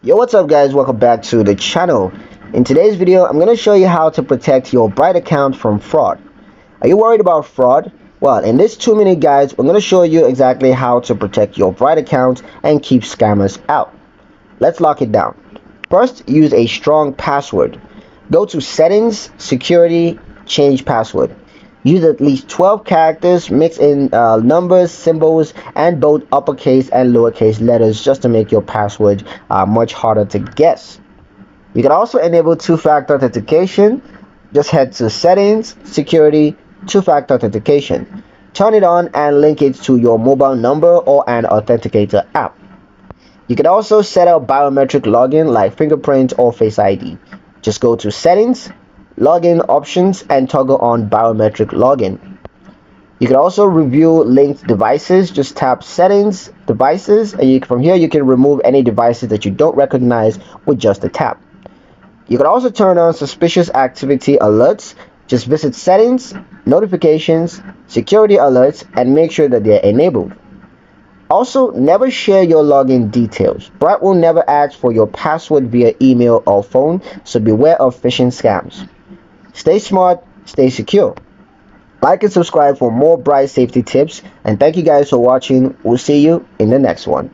Yo, what's up guys, welcome back to the channel. In today's video I'm going to show you how to protect your Bright account from fraud. Are you worried about fraud? Well, in this 2-minute guide I'm going to show you exactly how to protect your Bright account and keep scammers out. Let's lock it down. First, use a strong password. Go to settings, security, change password. Use at least 12 characters, mix in numbers, symbols, and both uppercase and lowercase letters just to make your password much harder to guess. You can also enable two-factor authentication. Just head to settings, security, two-factor authentication. Turn it on and link it to your mobile number or an authenticator app. You can also set up biometric login like fingerprint or Face ID. Just go to settings, login options, and toggle on biometric login. You can also review linked devices. Just tap settings, devices, and from here you can remove any devices that you don't recognize with just a tap. You can also turn on suspicious activity alerts. Just visit settings, notifications, security alerts, and make sure that they're enabled. Also, never share your login details. Bright will never ask for your password via email or phone, so beware of phishing scams. Stay smart, stay secure. Like and subscribe for more Bright safety tips, and thank you guys for watching. We'll see you in the next one.